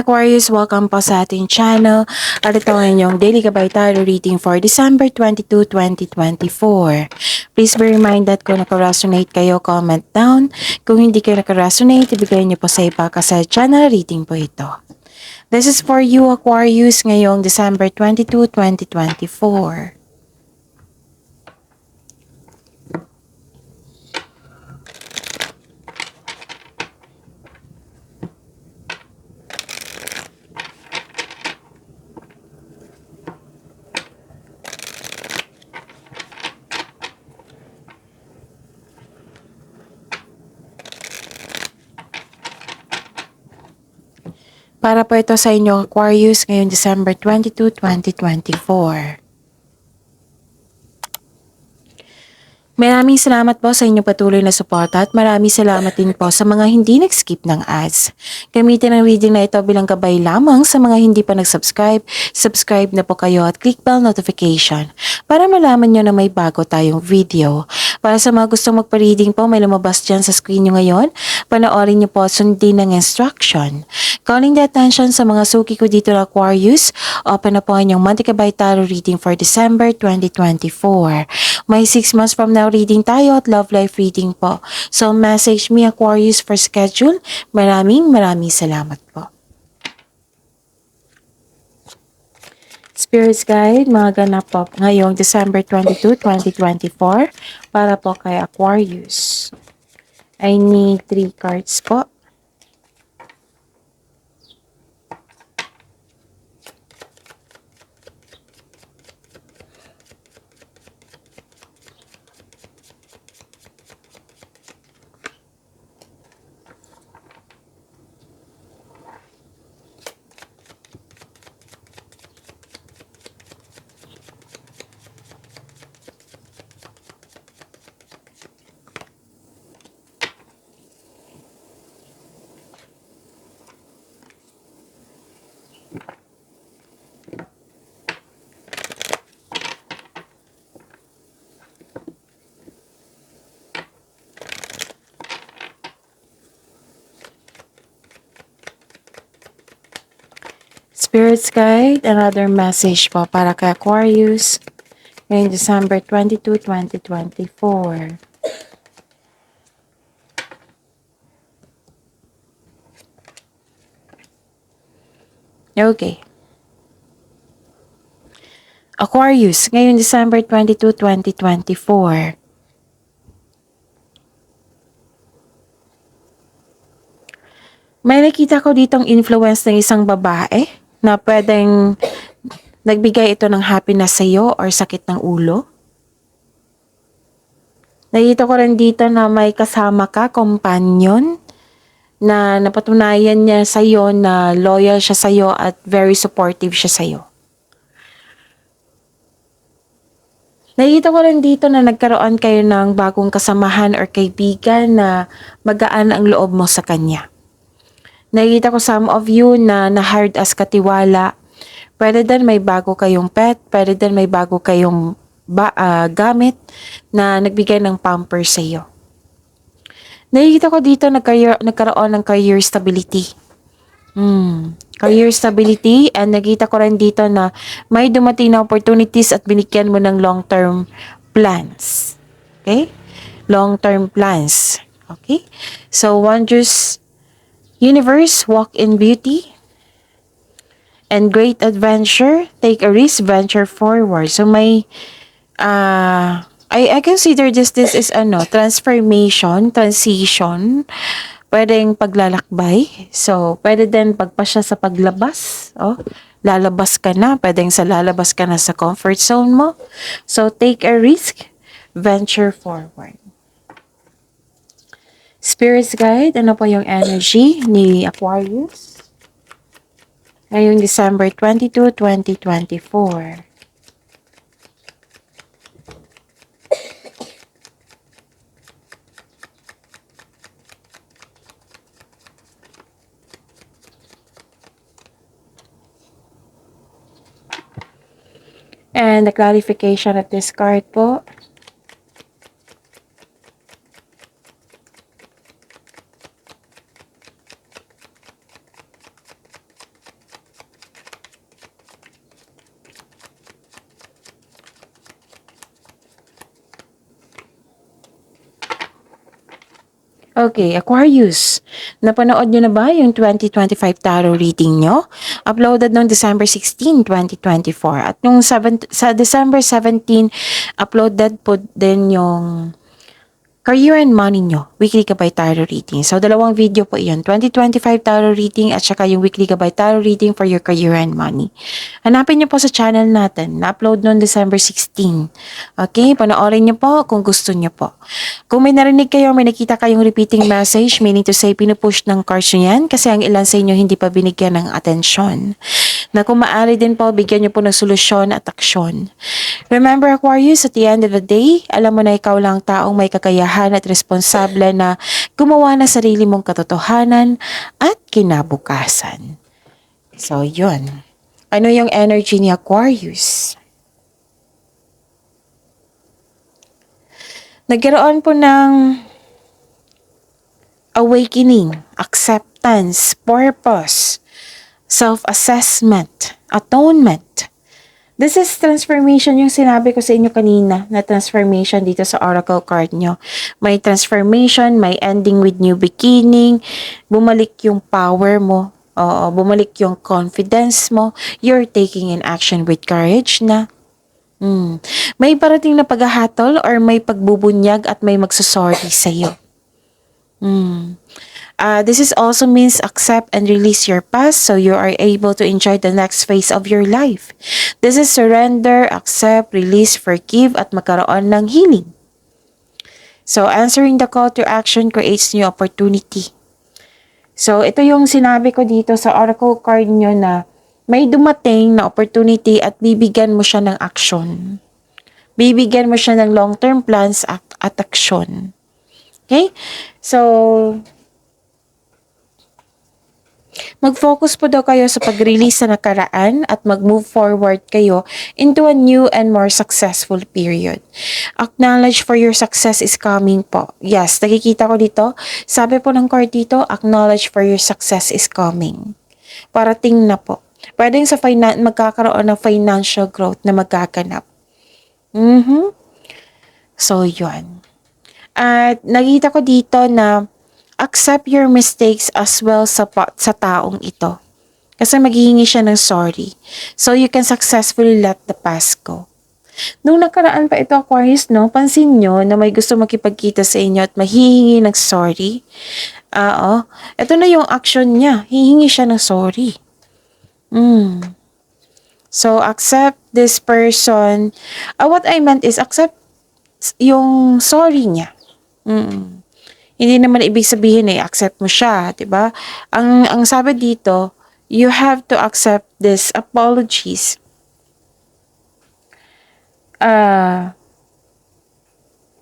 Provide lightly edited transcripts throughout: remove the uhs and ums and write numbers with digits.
Aquarius, welcome po sa ating channel. At ito ang inyong daily gabay tarot reading for December 22, 2024. Please be reminded kung naka-resonate kayo, comment down. Kung hindi kayo naka-resonate, ibigay niyo po sa iba kasi channel reading po ito. This is for you, Aquarius, ngayong December 22, 2024. Para po ito sa inyo, Aquarius, ngayong December 22, 2024. Maraming salamat po sa inyong patuloy na suporta at maraming salamat din po sa mga hindi nag-skip ng ads. Gamitin ang reading na ito bilang gabay lamang sa mga hindi pa nag-subscribe. Subscribe na po kayo at click bell notification para malaman nyo na may bago tayong video. Para sa mga gustong magpa-reading po, may lumabas dyan sa screen nyo ngayon. Panoorin nyo po at sundin ng instruction. Calling the attention sa mga suki ko dito na Aquarius, open na po ang inyong monthly gabay tarot reading for December 2024. May 6 months from now reading tayo at love life reading po. So message me Aquarius for schedule. Maraming salamat po. Spirits Guide, mga ganap po ngayong December 22, 2024 para po kay Aquarius. I need 3 cards po. Spirits Guide, another message po para kay Aquarius ngayong December 22, 2024. Okay. Aquarius, ngayong December 22, 2024. May nakita ko ditong influence ng isang babae na pwedeng nagbigay ito ng happiness sa iyo or sakit ng ulo. Nakita ko rin dito na may kasama ka, companion, na napatunayan niya sa iyo na loyal siya sa iyo at very supportive siya sa iyo. Nakita ko rin dito na nagkaroon kayo ng bagong kasamahan or kaibigan na magaan ang loob mo sa kanya. Nakita ko some of you na na-hired as katiwala. Pwede din may bago kayong pet, pwede din may bago kayong gamit na nagbigay ng pamper sa iyo. Nakikita ko dito nagkaroon ng career stability. Career stability, and nakita ko rin dito na may dumating na opportunities at binigyan mo ng long-term plans. Okay? Long-term plans. Okay? So, wondrous universe, walk in beauty, and great adventure, take a risk, venture forward. So, may I consider this is transformation, transition, pwedeng paglalakbay. So, pwede din pagpasya sa paglabas. Lalabas ka na. Pwedeng lalabas ka na sa comfort zone mo. So, take a risk. Venture forward. Spirits Guide, ano po yung energy ni Aquarius? Ngayong December 22, 2024. And the clarification of this card po. Okay, Aquarius. Napanood nyo na ba yung 2025 tarot reading nyo? Uploaded noong December 16, 2024. At nung sa December 17, uploaded po din yung career and money nyo, weekly gabay tarot reading. So, dalawang video po iyon. 2025 tarot reading at saka yung weekly gabay tarot reading for your career and money. Hanapin nyo po sa channel natin. Na-upload noong December 16. Okay? Panoorin nyo po kung gusto nyo po. Kung may narinig kayo, may nakita kayong repeating message, meaning to say, pinupush ng cards nyo yan kasi ang ilan sa inyo hindi pa binigyan ng atensyon. Na kung maaari din po, bigyan nyo po ng solusyon at aksyon. Remember Aquarius, at the end of the day, alam mo na ikaw lang taong may kakayahan at responsable na gumawa ng sarili mong katotohanan at kinabukasan. So, yun. Ano yung energy ni Aquarius? Nagkaroon po ng awakening, acceptance, purpose, self-assessment, atonement. This is transformation, yung sinabi ko sa inyo kanina na transformation dito sa oracle card nyo. May transformation, may ending with new beginning, bumalik yung power mo, bumalik yung confidence mo, you're taking an action with courage na. May parating na paghahatol or may pagbubunyag at may magsasorry sa'yo. This is also means accept and release your past so you are able to enjoy the next phase of your life. This is surrender, accept, release, forgive, at magkaroon ng healing. So, answering the call to action creates new opportunity. So, ito yung sinabi ko dito sa oracle card nyo na may dumating na opportunity at bibigyan mo siya ng action. Bibigyan mo siya ng long-term plans at action. Okay? So, mag-focus po daw kayo sa pag-release sa nakaraan at mag-move forward kayo into a new and more successful period. Acknowledge for your success is coming po. Yes, nakikita ko dito. Sabi po ng card dito, acknowledge for your success is coming. Parating na po. Pwedeng sa magkakaroon ng financial growth na magkaganap. So, yun. At nakita ko dito na accept your mistakes as well sa taong ito. Kasi maghihingi siya ng sorry. So you can successfully let the past go. Nung nakaraan pa ito, Aquarius, no, pansin nyo na may gusto makipagkita sa inyo at mahihingi ng sorry. Ito na yung action niya. Hihingi siya ng sorry. So accept this person. What I meant is accept yung sorry niya. Hindi naman ibig sabihin accept mo siya, 'di ba? Ang sabi dito, you have to accept this apologies.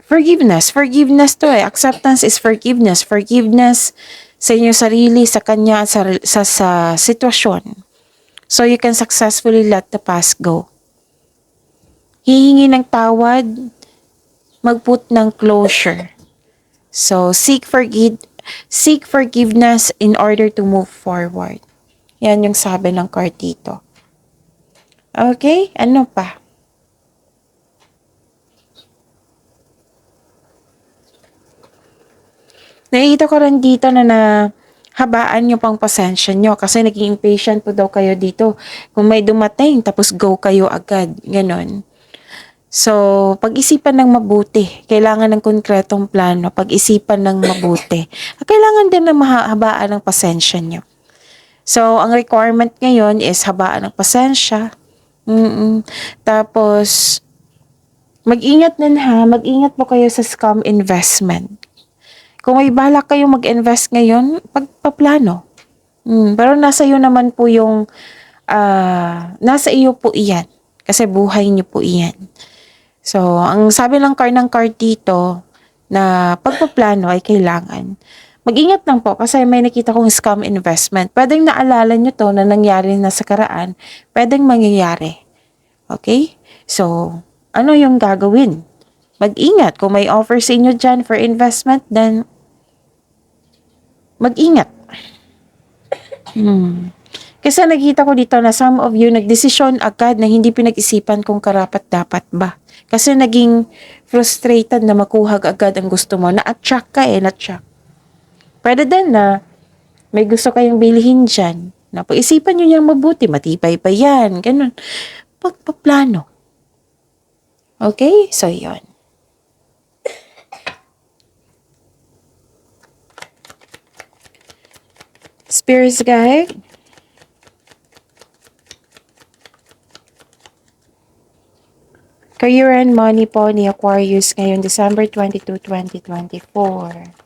Forgiveness to Acceptance is forgiveness. Forgiveness sa inyong sarili, sa kanya, sa sitwasyon. So you can successfully let the past go. Hihingi ng tawad, mag-put ng closure. So, seek forgiveness in order to move forward. Yan yung sabi ng card dito. Okay? Ano pa? Nakikita ko rin dito na habaan nyo pang pasensya nyo kasi naging impatient po daw kayo dito. Kung may dumating, tapos go kayo agad. Ganon. So, pag-isipan ng mabuti. Kailangan ng konkretong plano. Pag-isipan ng mabuti. Kailangan din na mahabaan ng pasensya nyo. So, ang requirement ngayon is habaan ng pasensya. Tapos, mag-ingat din mag-ingat po kayo sa scam investment. Kung may balak kayo mag-invest ngayon, pagpaplano. Pero nasa iyo naman po yung, nasa iyo po iyan. Kasi buhay niyo po iyan. So, ang sabi ng card dito na pagpaplano ay kailangan. Mag-ingat lang po kasi may nakita kong scam investment. Pwedeng naalala nyo to na nangyari na sa karaan. Pwedeng mangyayari. Okay? So, ano yung gagawin? Mag-ingat. Kung may offer sa inyo dyan for investment, then mag-ingat. Kasi nakita ko dito na some of you nagdesisyon agad na hindi pinag-isipan kung karapat-dapat ba. Kasi naging frustrated na makuha agad ang gusto mo. Na-attract ka na-attract. Pwede din na may gusto kayong bilhin dyan. Na pag-isipan nyo niyang mabuti, matibay pa yan, ganun. Pagpaplano. Okay? So, yon. Spirits guide. Career and money po ni Aquarius ngayon December 22, 2024.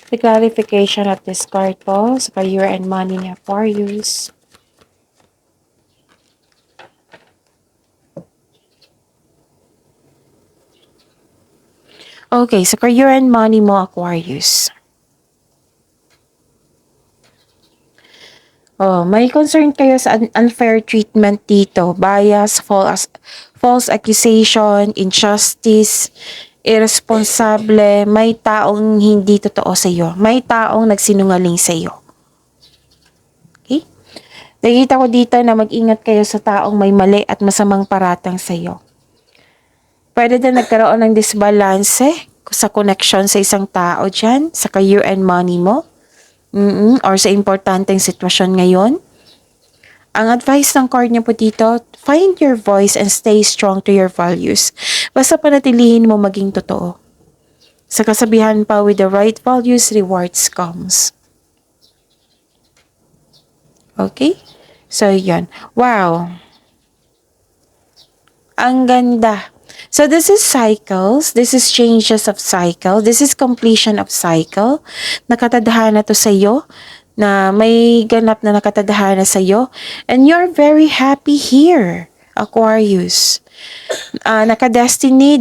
The clarification of this card po sa career and money ni Aquarius. Okay, sa career and money mo, Aquarius. Oh, may concern kayo sa unfair treatment dito. Bias, false accusation, injustice, irresponsible, may taong hindi totoo sa iyo. May taong nagsinungaling sa iyo. Okay? Nakikita ko dito na mag-ingat kayo sa taong may mali at masamang paratang sa iyo. Pwede din nagkaroon ng disbalance sa connection sa isang tao dyan, sa career and money mo, or sa importanteng sitwasyon ngayon. Ang advice ng card niyo po dito, find your voice and stay strong to your values. Basta panatilihin mo maging totoo. Sa kasabihan pa, with the right values, rewards comes. Okay? So, yun. Wow. Ang ganda. So, this is cycles. This is changes of cycle. This is completion of cycle. Nakatadhana to sa iyo na may ganap na nakatadhana sa iyo. And you're very happy here, Aquarius. Naka-destiny,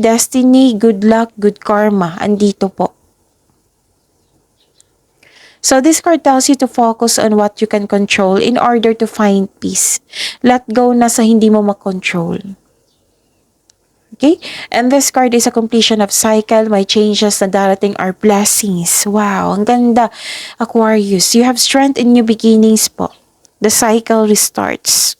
good luck, good karma. Andito po. So this card tells you to focus on what you can control in order to find peace. Let go na sa hindi mo makontrol. Okay? And this card is a completion of cycle. May changes na darating are blessings. Wow, ang ganda. Aquarius, you have strength in new beginnings po. The cycle restarts.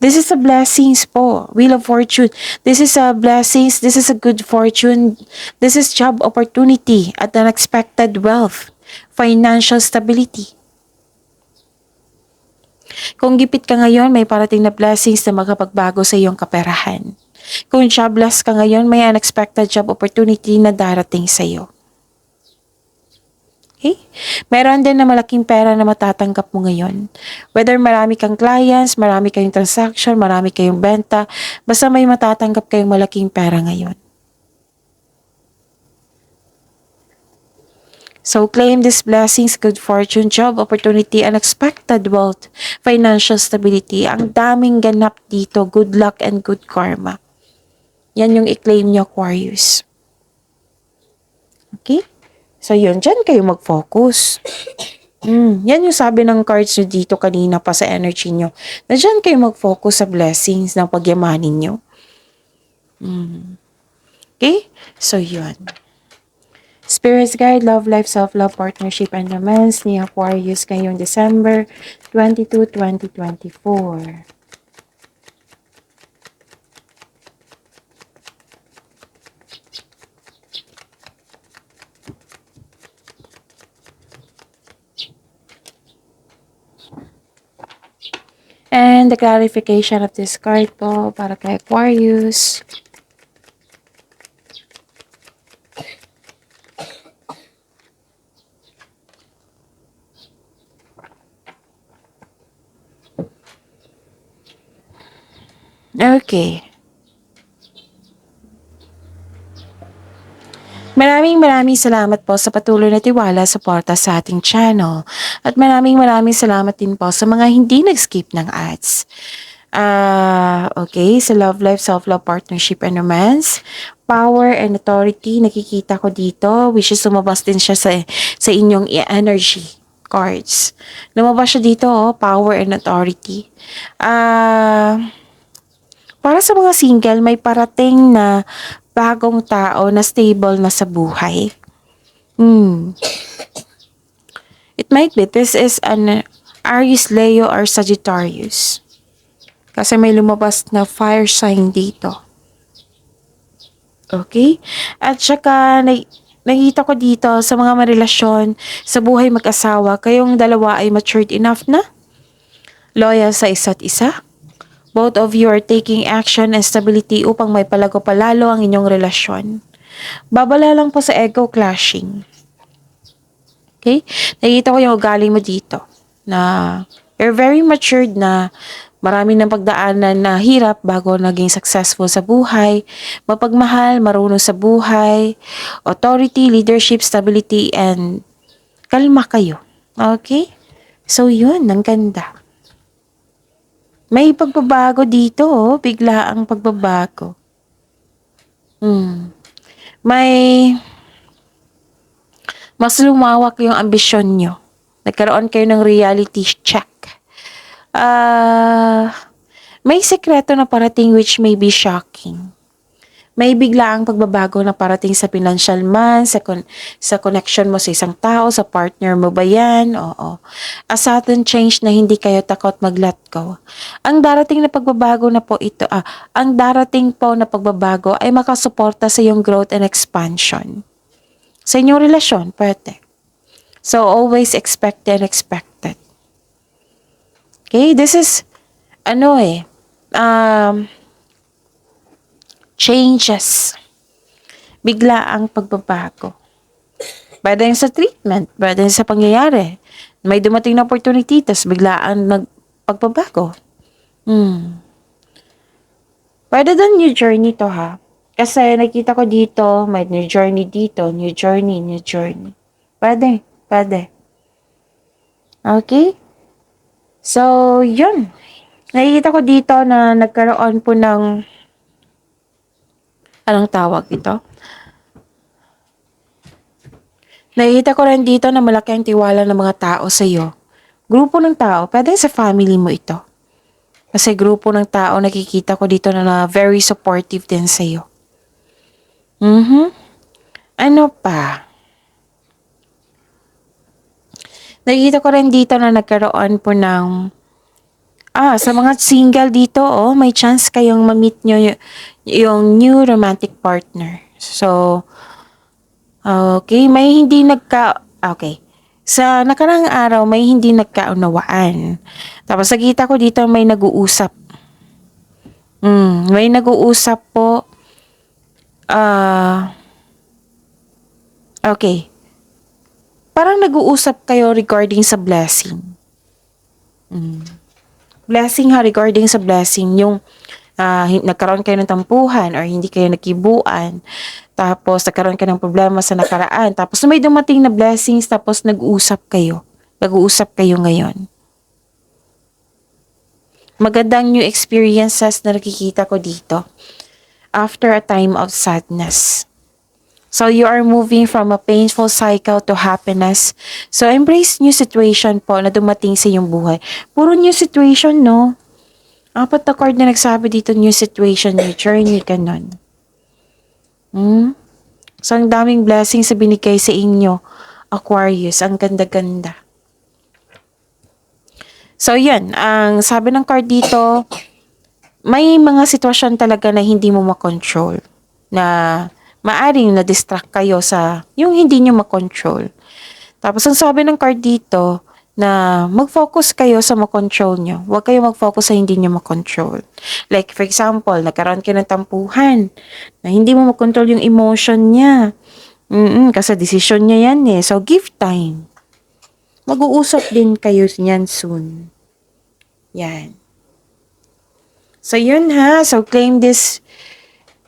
This is a blessings po. Wheel of Fortune. This is a blessings. This is a good fortune. This is job opportunity at unexpected wealth. Financial stability. Kung gipit ka ngayon, may parating na blessings na makapagbago sa iyong kaperahan. Kung jobless ka ngayon, may unexpected job opportunity na darating sa iyo. Okay? Meron din na malaking pera na matatanggap mo ngayon. Whether marami kang clients, marami kayong transaction, marami kayong benta, basta may matatanggap kayong malaking pera ngayon. So, claim these blessings, good fortune, job opportunity, unexpected wealth, financial stability. Ang daming ganap dito. Good luck and good karma. Yan yung i-claim nyo, Aquarius. Okay? So, yun. Diyan kayo mag-focus. Yan yung sabi ng cards nyo dito kanina pa sa energy nyo. Na diyan kayo mag-focus sa blessings na pagyamanin nyo. Okay? So, yun. Spirits Guide, Love Life, Self-Love, Partnership, and Romance ni Aquarius ngayong December 22, 2024. And the clarification of this card po para kay Aquarius. Okay. Maraming salamat po sa patuloy na tiwala, suporta sa ating channel. At maraming salamat din po sa mga hindi nag-skip ng ads. Okay, sa Love Life, Self-Love, Partnership, and Romance, Power and Authority, nakikita ko dito, which is lumabas din siya sa inyong energy cards. Lumabas siya dito, Power and Authority. Para sa mga single, may parating na bagong tao na stable na sa buhay. It might be this is an Aries, Leo, or Sagittarius. Kasi may lumabas na fire sign dito. Okay? At saka, nakita ko dito sa mga marelasyon, sa buhay mag-asawa, kayong dalawa ay matured enough na, loyal sa isa't isa. Both of you are taking action and stability upang may palago palalo ang inyong relasyon. Babala lang po sa ego clashing. Okay? Nakita ko yung ugali mo dito na you're very matured na marami ng pagdaanan na hirap bago naging successful sa buhay, mapagmahal, marunong sa buhay, authority, leadership, stability, and kalma kayo. Okay? So yun, ang ganda. May pagbabago dito, bigla ang pagbabago. May mas lumawak yung ambisyon nyo. Nagkaroon kayo ng reality check. May sekreto na parating which may be shocking. May biglaang pagbabago na parating sa financial man, sa connection mo sa isang tao, sa partner mo ba yan? Oo. A sudden change na hindi kayo takot mag-let go. Ang darating na pagbabago na po ito, ang darating po na pagbabago ay makasuporta sa iyong growth and expansion. Sa inyong relasyon, pwede. So, always expect the unexpected. Okay, this is, changes. Bigla ang pagbabago. Pwede sa treatment, pwede sa pangyayari. May dumating na opportunity, tas biglaan pagbabago. Pwede din new journey to ha. Kasi nakita ko dito, may new journey dito, new journey. Pwede. Okay? So, yun. Nakikita ko dito na nagkaroon po ng anong tawag ito? Nakikita ko rin dito na malaki ang tiwala ng mga tao sa iyo. Grupo ng tao, pwede sa family mo ito. Kasi grupo ng tao, nakikita ko dito na very supportive din sa iyo. Ano pa? Nakikita ko rin dito na nagkaroon po ng sa mga single dito, may chance kayong ma-meet nyo yung new romantic partner. So, okay, may hindi okay. Sa nakarang araw, may hindi nagkaunawaan. Tapos, nakita ko dito may nag-uusap. May nag-uusap po. Okay. Parang nag-uusap kayo regarding sa blessing. Blessing ha, regarding sa blessing, yung nagkaroon kayo ng tampuhan or hindi kayo nagkibuan, tapos nagkaroon kayo ng problema sa nakaraan, tapos may dumating na blessings, tapos nag-uusap kayo ngayon. Magandang new experiences na nakikita ko dito after a time of sadness. So you are moving from a painful cycle to happiness. So embrace new situation po na dumating sa iyong buhay. Puro new situation, no? 4 na card na nagsabi dito, new situation, new journey, ganun. So ang daming blessings sa binigay sa inyo, Aquarius. Ang ganda-ganda. So yan, ang sabi ng card dito, may mga sitwasyon talaga na hindi mo makontrol. Na maaring na-distract kayo sa yung hindi nyo makontrol. Tapos ang sabi ng card dito, na mag-focus kayo sa makontrol nyo. Huwag kayo mag-focus sa hindi nyo makontrol. Like for example, nagkaroon kayo ng tampuhan na hindi mo makontrol yung emotion niya. Kasi decision niya yan eh. So give time. Mag-uusap din kayo niyan soon. Yan. So yun ha. So claim this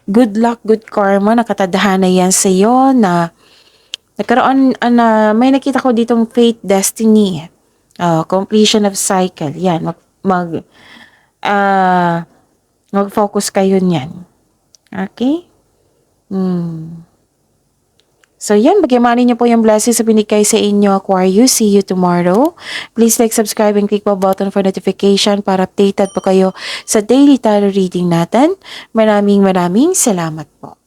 good luck, good karma, nakatadhana yan sa iyo na nagkaroon may nakita ko ditong fate, destiny, completion of cycle. Yan, mag-focus kayo niyan. Okay? So yan, bagayanin niyo po yung blessings sa binigay sa inyo, Aquarius. See you tomorrow. Please like, subscribe, and click po button for notification para updated po kayo sa daily tarot reading natin. Maraming salamat po.